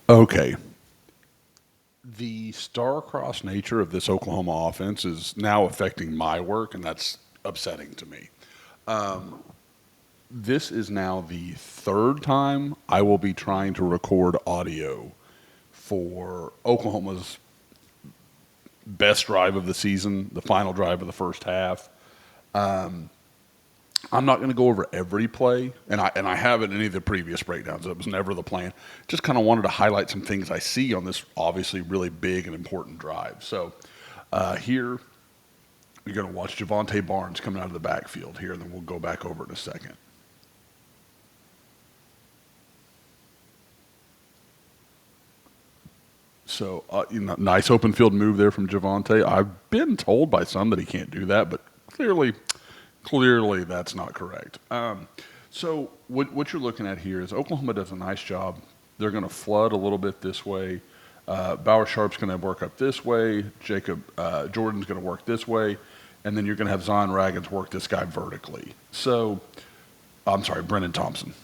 Okay. The star-crossed nature of this Oklahoma offense is now affecting my work, and that's upsetting to me. This is now the third time I will be trying to record audio for Oklahoma's best drive of the season, the final drive of the first half. I'm not going to go over every play, and I haven't any of the previous breakdowns. It was never the plan. Just kind of wanted to highlight some things I see on this obviously really big and important drive. So here you're going to watch Javonte Barnes coming out of the backfield here, and then we'll go back over it in a second. So, nice open field move there from Javonte. I've been told by some that he can't do that, but clearly that's not correct. So what you're looking at here is Oklahoma does a nice job. They're going to flood a little bit this way. Bauer Sharp's going to work up this way. Jacob Jordan's going to work this way. And then you're going to have Zion Raggins work this guy vertically. So, I'm sorry, Brennan Thompson.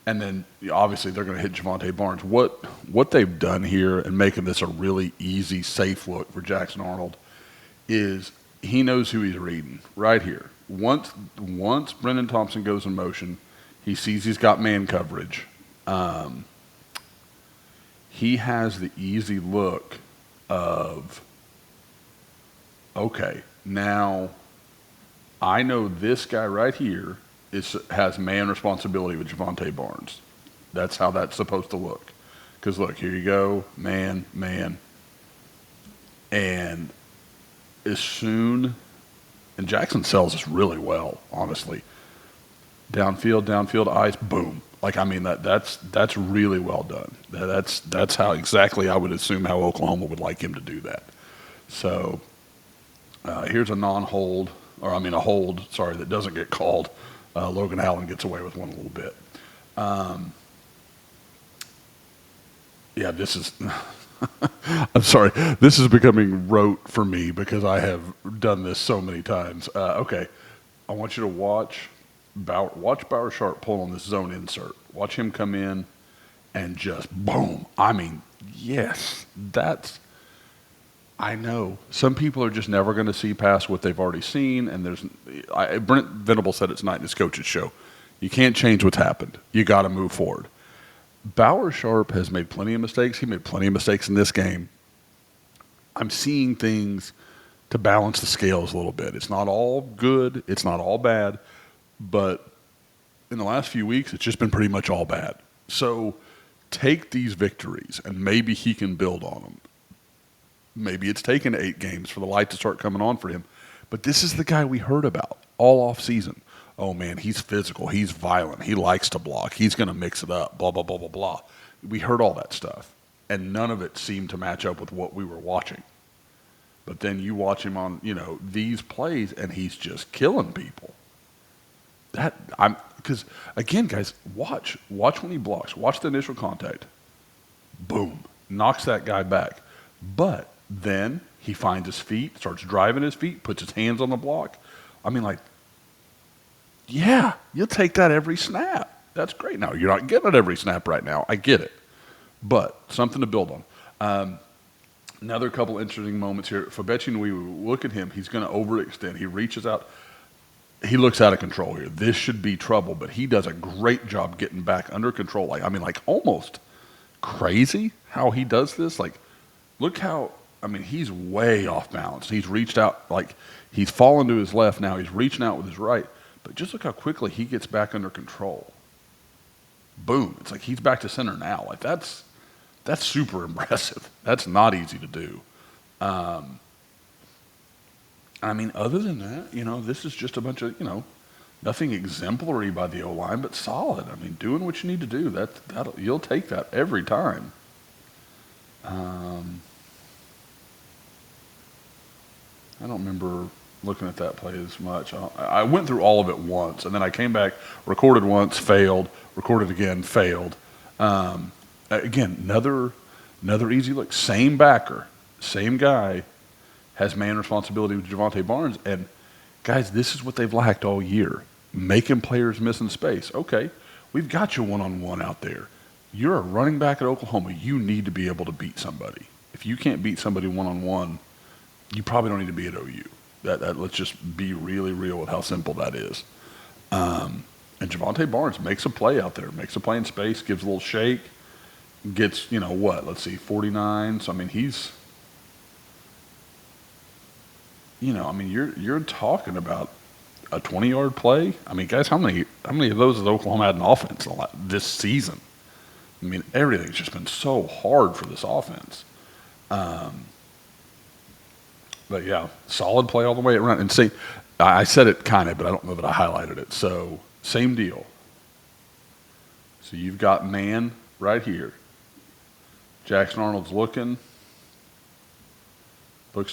And then obviously they're going to hit Javonte Barnes. What they've done here and making this a really easy, safe look for Jackson Arnold is he knows who he's reading right here. Once Brennan Thompson goes in motion, he sees he's got man coverage. He has the easy look of, okay, now I know this guy right here has man responsibility with Javonte Barnes. That's how that's supposed to look. Because look, here you go, man. And and Jackson sells this really well, honestly. Downfield, eyes, boom. That's really well done. That's how exactly I would assume how Oklahoma would like him to do that. So here's a non-hold, a hold, sorry, that doesn't get called. Logan Allen gets away with one a little bit. This is I'm sorry. This is becoming rote for me because I have done this so many times. Okay, I want you to watch Bauer Sharp pull on this zone insert. Watch him come in and just boom. Yes, I know. Some people are just never going to see past what they've already seen, and Brent Venable said it tonight in his coach's show. You can't change what's happened. You got to move forward. Bauer Sharp has made plenty of mistakes. He made plenty of mistakes in this game. I'm seeing things to balance the scales a little bit. It's not all good. It's not all bad. But in the last few weeks, it's just been pretty much all bad. So take these victories, and maybe he can build on them. Maybe it's taken 8 games for the light to start coming on for him. But this is the guy we heard about all off season. Oh, man, he's physical. He's violent. He likes to block. He's going to mix it up, blah, blah, blah, blah, blah. We heard all that stuff, and none of it seemed to match up with what we were watching. But then you watch him on, these plays, and he's just killing people. Because, again, guys, watch when he blocks. Watch the initial contact. Boom. Knocks that guy back. But then he finds his feet, starts driving his feet, puts his hands on the block. Yeah, you'll take that every snap. That's great. Now, you're not getting it every snap right now. I get it. But something to build on. Another couple interesting moments here. Fabechi Nwiwu, look at him. He's going to overextend. He reaches out. He looks out of control here. This should be trouble, but he does a great job getting back under control. Almost crazy how he does this. Look how, he's way off balance. He's reached out, he's fallen to his left now. He's reaching out with his right. But just look how quickly he gets back under control. Boom. It's like he's back to center now. That's super impressive. That's not easy to do. Other than that, this is just a bunch of, nothing exemplary by the O-line, but solid. Doing what you need to do. You'll take that every time. I don't remember looking at that play as much. I went through all of it once, and then I came back, recorded once, failed, recorded again, failed. Again, another easy look. Same backer, same guy, has man responsibility with Javonte Barnes. And, guys, this is what they've lacked all year, making players miss in space. Okay, we've got you one-on-one out there. You're a running back at Oklahoma. You need to be able to beat somebody. If you can't beat somebody one-on-one, you probably don't need to be at OU. Let's just be really real with how simple that is. And Javonte Barnes makes a play out there, makes a play in space, gives a little shake, gets, let's see, 49. So, I mean, he's, you're talking about a 20-yard play. I mean, guys, how many of those has Oklahoma had in offense this season? I mean, everything's just been so hard for this offense. But, yeah, solid play all the way around. And see, I said it kind of, but I don't know that I highlighted it. So, same deal. So, you've got man right here. Jackson Arnold's looks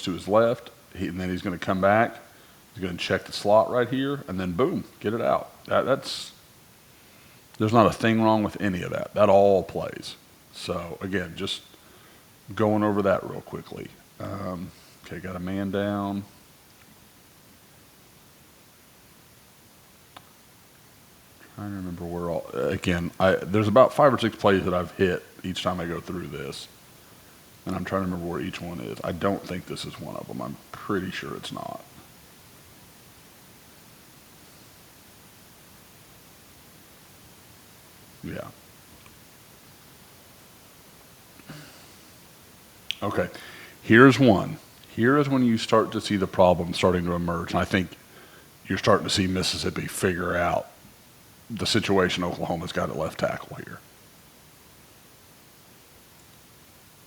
to his left, and then he's going to come back. He's going to check the slot right here, and then boom, get it out. There's not a thing wrong with any of that. That all plays. So, again, just going over that real quickly. Okay, got a man down. Trying to remember there's about 5 or 6 plays that I've hit each time I go through this. And I'm trying to remember where each one is. I don't think this is one of them. I'm pretty sure it's not. Yeah. Okay. Here's one. Here is when you start to see the problem starting to emerge. And I think you're starting to see Mississippi figure out the situation Oklahoma's got at left tackle here.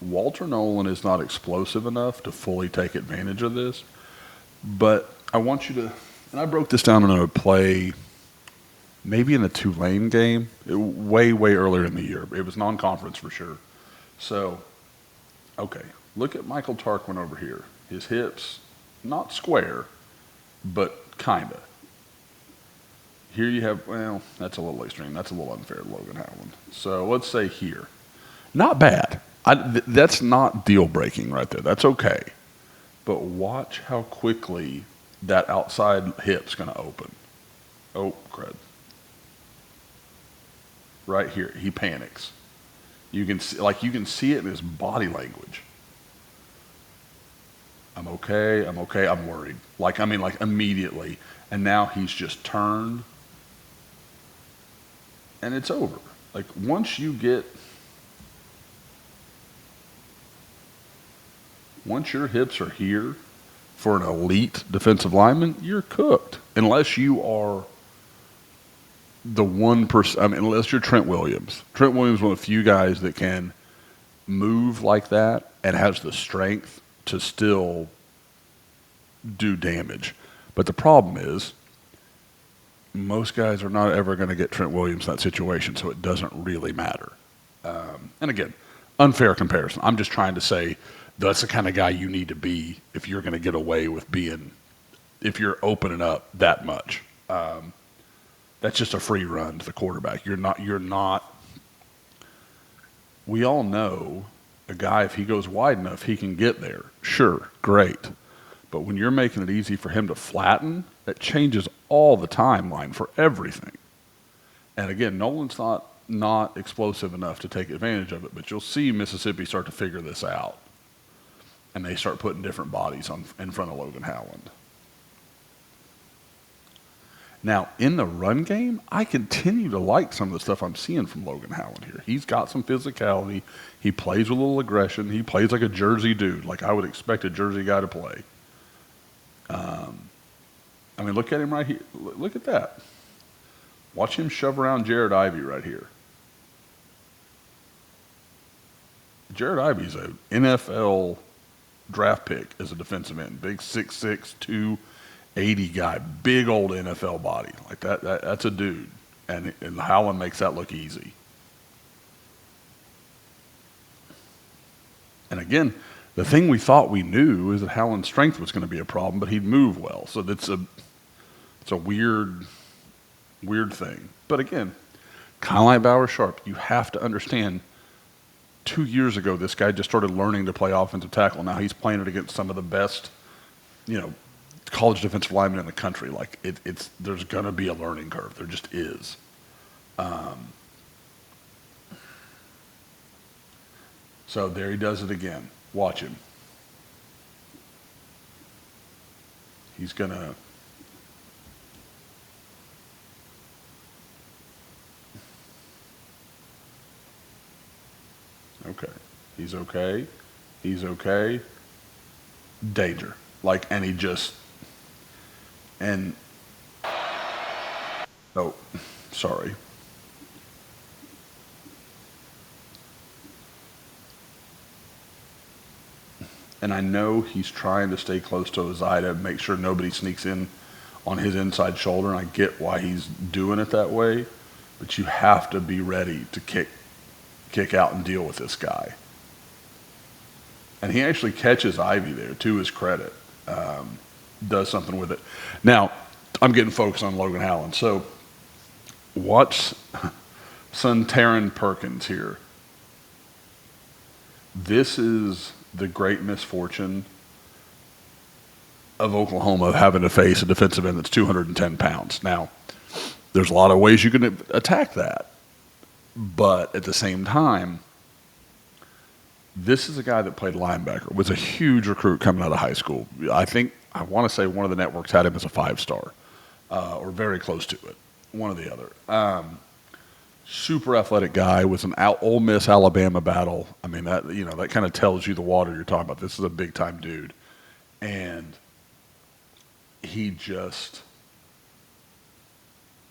Walter Nolan is not explosive enough to fully take advantage of this, but I want you to, and I broke this down in a play maybe in the Tulane game, way earlier in the year. It was non-conference for sure. So, okay, look at Michael Tarquin over here. His hips, not square, but kind of. Here you have, well, that's a little extreme. That's a little unfair to Logan Howland. So let's say here. Not bad. That's not deal-breaking right there. That's okay. But watch how quickly that outside hip's going to open. Oh, crud. Right here, he panics. You can see it in his body language. I'm okay, I'm worried. Like immediately. And now he's just turned. And it's over. Like once your hips are here for an elite defensive lineman, you're cooked. Unless you are the 1%, unless you're Trent Williams. Trent Williams is one of the few guys that can move like that and has the strength to still do damage. But the problem is, most guys are not ever going to get Trent Williams in that situation, so it doesn't really matter. And again, unfair comparison. I'm just trying to say that's the kind of guy you need to be if you're going to get away with if you're opening up that much. That's just a free run to the quarterback. You're not. We all know a guy, if he goes wide enough, he can get there. Sure, great. But when you're making it easy for him to flatten, that changes all the timeline for everything. And again, Nolan's not explosive enough to take advantage of it, but you'll see Mississippi start to figure this out. And they start putting different bodies in front of Logan Howland. Now, in the run game, I continue to like some of the stuff I'm seeing from Logan Howland here. He's got some physicality. He plays with a little aggression. He plays like a Jersey dude, like I would expect a Jersey guy to play. Look at him right here. Look at that. Watch him shove around Jared Ivey right here. Jared Ivey's an NFL draft pick as a defensive end. Big 6'6", 280 guy. Big old NFL body. Like that's a dude. And Howland makes that look easy. And again, the thing we thought we knew is that Howland's strength was going to be a problem, but he'd move well. So it's a weird thing. But again, kind of like Bauer Sharp, you have to understand 2 years ago, this guy just started learning to play offensive tackle. Now he's playing it against some of the best, college defensive linemen in the country. Like there's going to be a learning curve. There just is. But again, kind of like Bauer Sharp, you have to understand 2 years ago, this guy just started learning to play offensive tackle. Now he's playing it against some of the best, college defensive linemen in the country. Like there's going to be a learning curve. There just is. There's going to be a learning curve. There just is. So there he does it again. Watch him. He's going to. Okay. He's okay. He's okay. Danger. Like, and he just. And. Oh, sorry. And I know he's trying to stay close to Ozida, make sure nobody sneaks in on his inside shoulder, and I get why he's doing it that way, but you have to be ready to kick out and deal with this guy. And he actually catches Ivy there, to his credit. Does something with it. Now, I'm getting focused on Logan Howland. So, watch son Taron Perkins here. This is the great misfortune of Oklahoma having to face a defensive end that's 210 pounds. Now, there's a lot of ways you can attack that. But at the same time, this is a guy that played linebacker, was a huge recruit coming out of high school. I want to say one of the networks had him as a 5-star, or very close to it, one or the other. Super athletic guy, was an Ole Miss Alabama battle. I mean, that kind of tells you the water you're talking about. This is a big time dude, and he just,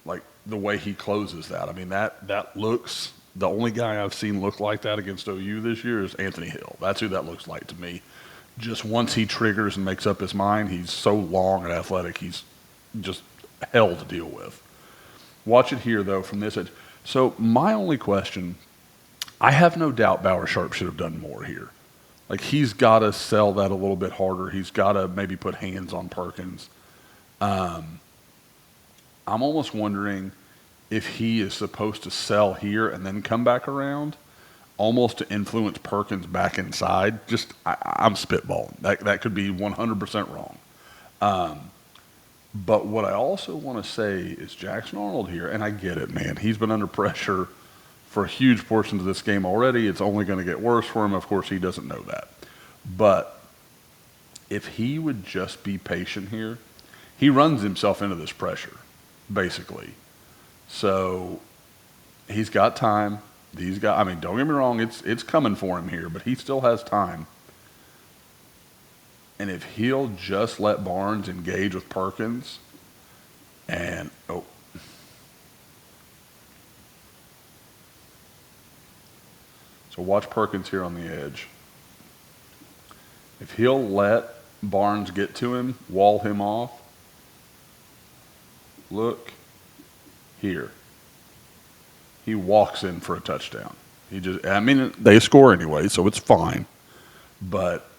like, the way he closes that. I mean, that looks, the only guy I've seen look like that against OU this year is Anthony Hill. That's who that looks like to me. Just once he triggers and makes up his mind, he's so long and athletic, he's just hell to deal with. Watch it here, though, from this edge. So my only question, I have no doubt Bauer Sharp should have done more here. Like, he's got to sell that a little bit harder. He's got to maybe put hands on Perkins. I'm almost wondering if he is supposed to sell here and then come back around, almost to influence Perkins back inside. I'm spitballing. That could be 100% wrong. But what I also want to say is Jackson Arnold here, and I get it, man. He's been under pressure for huge portions of this game already. It's only going to get worse for him. Of course, he doesn't know that. But if he would just be patient here, he runs himself into this pressure, basically. So he's got time. Don't get me wrong, it's coming for him here, but he still has time. And if he'll just let Barnes engage with Perkins, and so watch Perkins here on the edge. If he'll let Barnes get to him, wall him off, look here. He walks in for a touchdown. They score anyway, so it's fine. But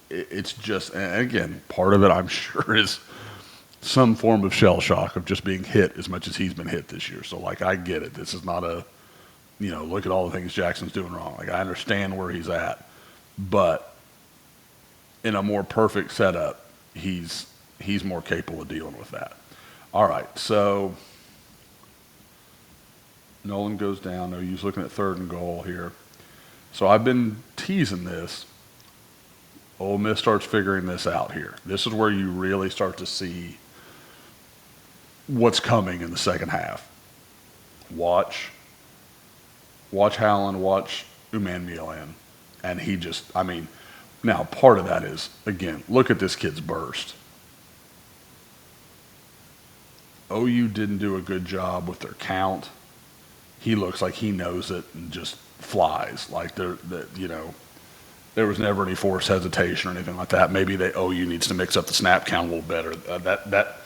it's just, and again, part of it I'm sure is some form of shell shock of just being hit as much as he's been hit this year. So, like, I get it. This is not look at all the things Jackson's doing wrong. Like, I understand where he's at. But in a more perfect setup, he's more capable of dealing with that. All right, so Nolan goes down. OU's looking at 3rd and goal here. So I've been teasing this. Ole Miss starts figuring this out here. This is where you really start to see what's coming in the second half. Watch Howland, watch Umanmielen. And he just, now part of that is, again, look at this kid's burst. OU didn't do a good job with their count. He looks like he knows it and just flies. Like, there was never any forced hesitation or anything like that. Maybe OU needs to mix up the snap count a little better. That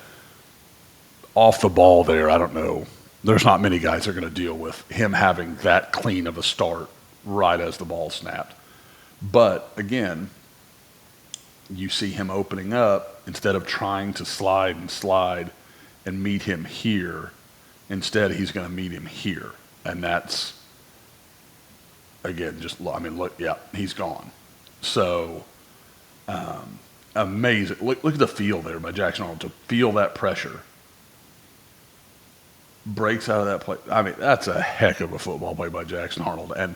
off the ball there, I don't know. There's not many guys that are going to deal with him having that clean of a start right as the ball snapped. But, again, you see him opening up instead of trying to slide and meet him here. Instead, he's going to meet him here. And that's, again, look, yeah, he's gone. So, amazing. Look at the feel there by Jackson Arnold to feel that pressure. Breaks out of that play. That's a heck of a football play by Jackson Arnold. And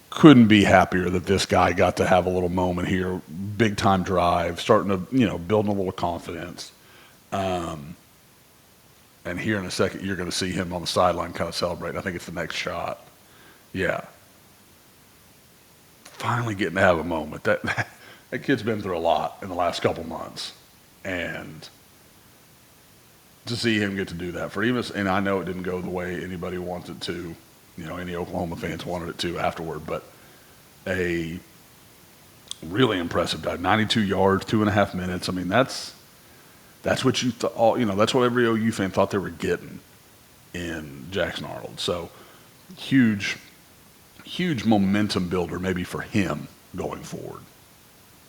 couldn't be happier that this guy got to have a little moment here, big time drive, starting to, building a little confidence. And here in a second, you're going to see him on the sideline kind of celebrating. I think it's the next shot. Yeah. Finally getting to have a moment. That kid's been through a lot in the last couple months. And to see him get to do that for even, and I know it didn't go the way anybody wanted to, any Oklahoma fans wanted it to afterward, but a really impressive dive. 92 yards, 2.5 minutes. I mean, that's what you thought, that's what every OU fan thought they were getting in Jackson Arnold. So huge momentum builder maybe for him going forward.